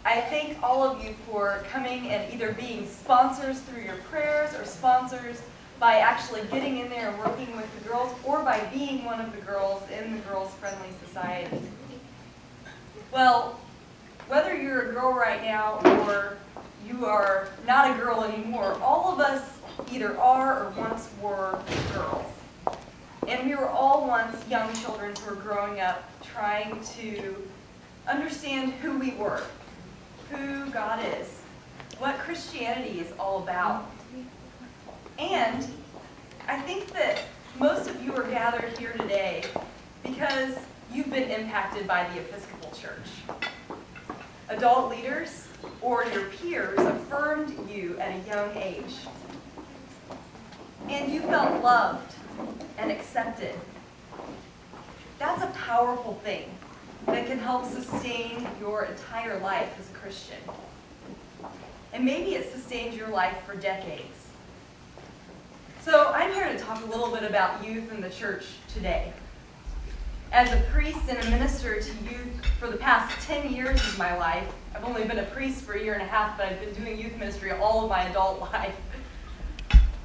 I thank all of you for coming and either being sponsors through your prayers or sponsors by actually getting in there and working with the girls, or by being one of the girls in the Girls Friendly Society. Well, whether you're a girl right now or you are not a girl anymore, all of us either are or once were girls. And we were all once young children who were growing up trying to understand who we were, who God is, what Christianity is all about. And I think that most of you are gathered here today because you've been impacted by the Episcopal Church. Adult leaders or your peers affirmed you at a young age. And you felt loved and accepted. That's a powerful thing that can help sustain your entire life as a Christian. And maybe it sustained your life for decades. So I'm here to talk a little bit about youth in the church today. As a priest and a minister to youth for the past 10 years of my life, I've only been a priest for a year and a half, but I've been doing youth ministry all of my adult life.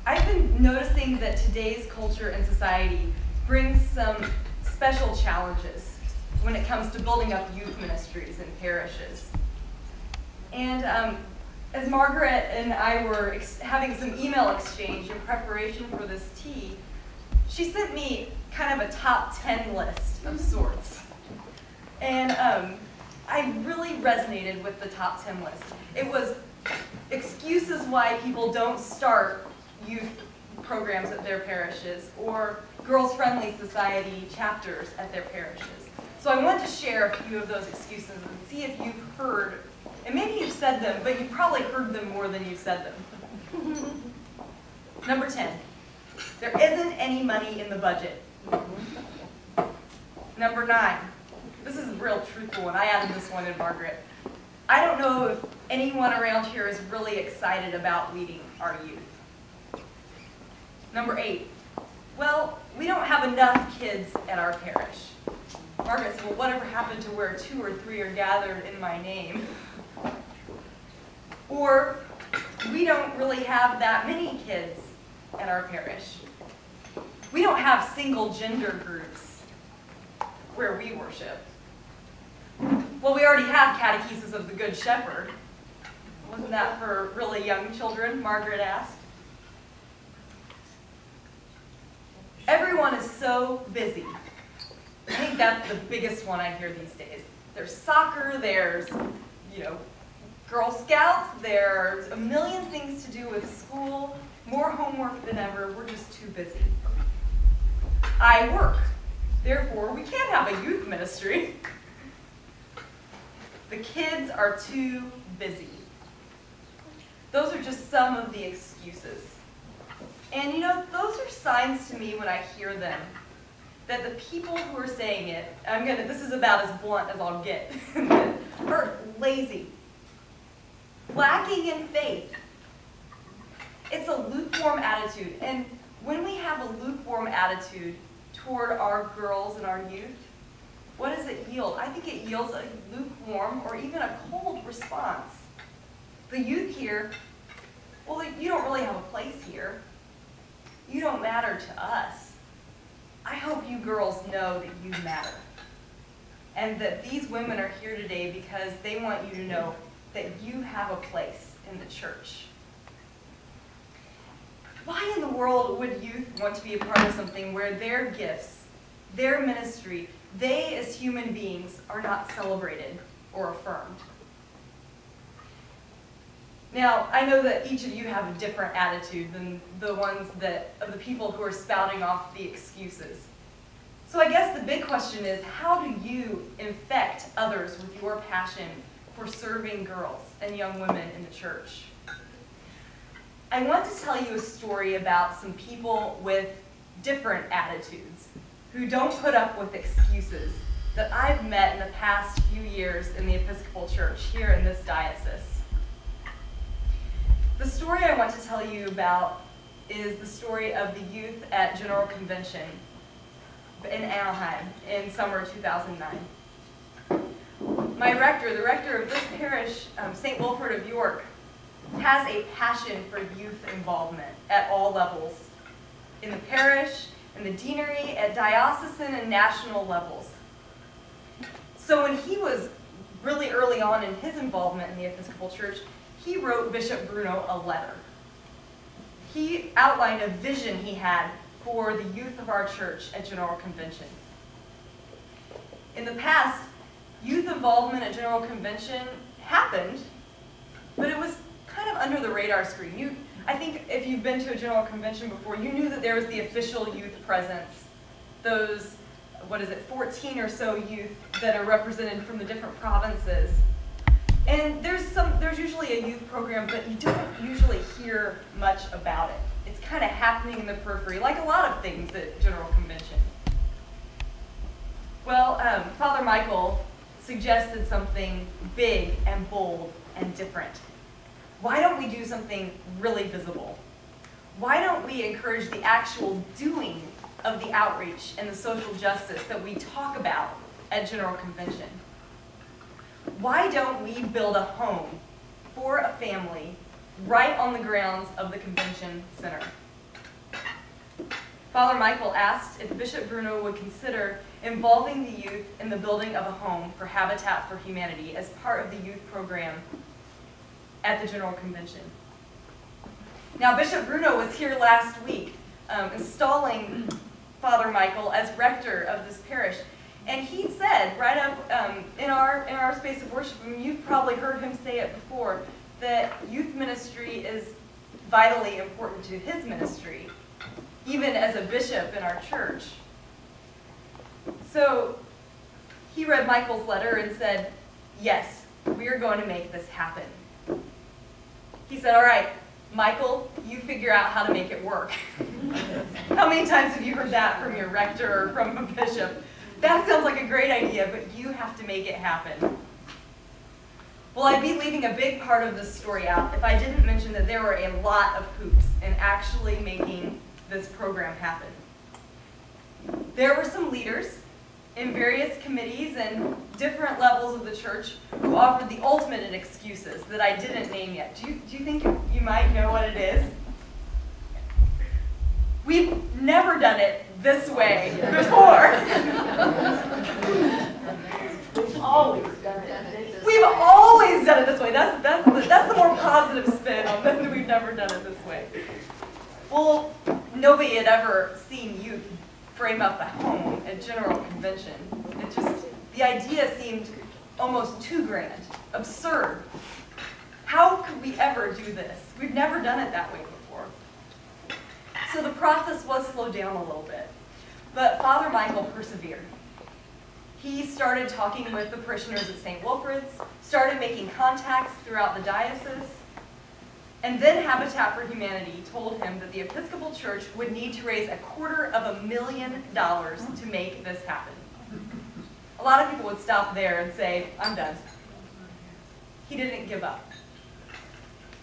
I've been noticing that today's culture and society brings some special challenges when it comes to building up youth ministries in parishes. And as Margaret and I were having some email exchange in preparation for this tea, she sent me kind of a top 10 list of sorts. And I really resonated with the top 10 list. It was excuses why people don't start youth programs at their parishes, or Girls Friendly Society chapters at their parishes. So I want to share a few of those excuses and see if you've heard, and maybe you've said them, but you've probably heard them more than you've said them. Number 10, there isn't any money in the budget. Number 9, this is a real truthful one. I added this one in, Margaret. I don't know if anyone around here is really excited about leading our youth. Number 8, well, we don't have enough kids at our parish. Margaret said, well, whatever happened to where 2 or 3 are gathered in my name? Or, we don't really have that many kids at our parish. We don't have single gender groups where we worship. Well, we already have catechesis of the Good Shepherd. Wasn't that for really young children? Margaret asked. Everyone is so busy. I think that's the biggest one I hear these days. There's soccer, there's, Girl Scouts, there's a million things to do with school, more homework than ever, we're just too busy. I work, therefore we can't have a youth ministry. The kids are too busy. Those are just some of the excuses. And those are signs to me when I hear them, that the people who are saying it, this is about as blunt as I'll get, are lazy, lacking in faith. It's a lukewarm attitude. And when we have a lukewarm attitude toward our girls and our youth, what does it yield? I think it yields a lukewarm or even a cold response. The youth here, well, you don't really have a place here. You don't matter to us. I hope you girls know that you matter. And that these women are here today because they want you to know that you have a place in the church. Why in the world would youth want to be a part of something where their gifts, their ministry, they as human beings are not celebrated or affirmed? Now, I know that each of you have a different attitude than the ones of the people who are spouting off the excuses. So I guess the big question is, how do you infect others with your passion for serving girls and young women in the church? I want to tell you a story about some people with different attitudes who don't put up with excuses that I've met in the past few years in the Episcopal Church here in this diocese. The story I want to tell you about is the story of the youth at General Convention in Anaheim in summer 2009. My rector, the rector of this parish, St. Wilfrid of York, has a passion for youth involvement at all levels, in the parish, in the deanery, at diocesan and national levels. So when he was really early on in his involvement in the Episcopal Church, he wrote Bishop Bruno a letter. He outlined a vision he had for the youth of our church at General Convention. In the past, youth involvement at General Convention happened, but it was kind of under the radar screen. I think if you've been to a General Convention before, you knew that there was the official youth presence, those, 14 or so youth that are represented from the different provinces. And there's usually a youth program, but you don't usually hear much about it. It's kind of happening in the periphery, like a lot of things at General Convention. Well, Father Michael suggested something big and bold and different. Why don't we do something really visible? Why don't we encourage the actual doing of the outreach and the social justice that we talk about at General Convention? Why don't we build a home for a family right on the grounds of the convention center? Father Michael asked if Bishop Bruno would consider involving the youth in the building of a home for Habitat for Humanity as part of the youth program at the General Convention. Now, Bishop Bruno was here last week installing Father Michael as rector of this parish. And he said, right up in our space of worship, and you've probably heard him say it before, that youth ministry is vitally important to his ministry, even as a bishop in our church. So he read Michael's letter and said, yes, we are going to make this happen. He said, all right, Michael, you figure out how to make it work. How many times have you heard that from your rector or from a bishop? That sounds like a great idea, but you have to make it happen. Well, I'd be leaving a big part of this story out if I didn't mention that there were a lot of hoops in actually making this program happen. There were some leaders in various committees and different levels of the church who offered the ultimate in excuses that I didn't name yet. Do you think you might know what it is? We've never done it this way before. We've always done it. We've always done it this way. That's the more positive spin on that we've never done it this way. Well, nobody had ever seen youth frame up a home at General Convention. The idea seemed almost too grand, absurd. How could we ever do this? We've never done it that way before. So the process was slowed down a little bit, but Father Michael persevered. He started talking with the parishioners at St. Wilfrid's, started making contacts throughout the diocese, and then Habitat for Humanity told him that the Episcopal Church would need to raise $250,000 to make this happen. A lot of people would stop there and say, I'm done. He didn't give up.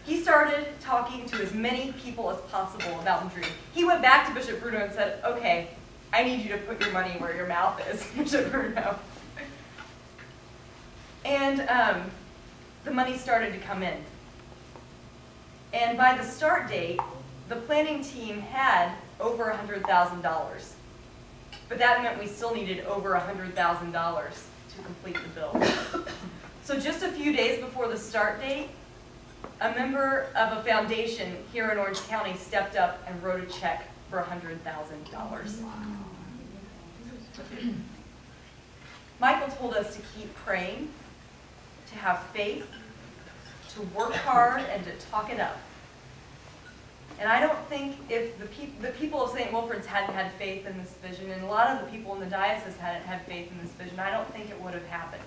He started talking to as many people as possible about the dream. He went back to Bishop Bruno and said, okay, I need you to put your money where your mouth is, Bishop Bruno. And the money started to come in. And by the start date, the planning team had over $100,000. But that meant we still needed over $100,000 to complete the bill. So just a few days before the start date, a member of a foundation here in Orange County stepped up and wrote a check for $100,000. Michael told us to keep praying, to have faith, to work hard, and to talk it up. And I don't think if the people of St. Wilfrid's hadn't had faith in this vision, and a lot of the people in the diocese hadn't had faith in this vision, I don't think it would have happened.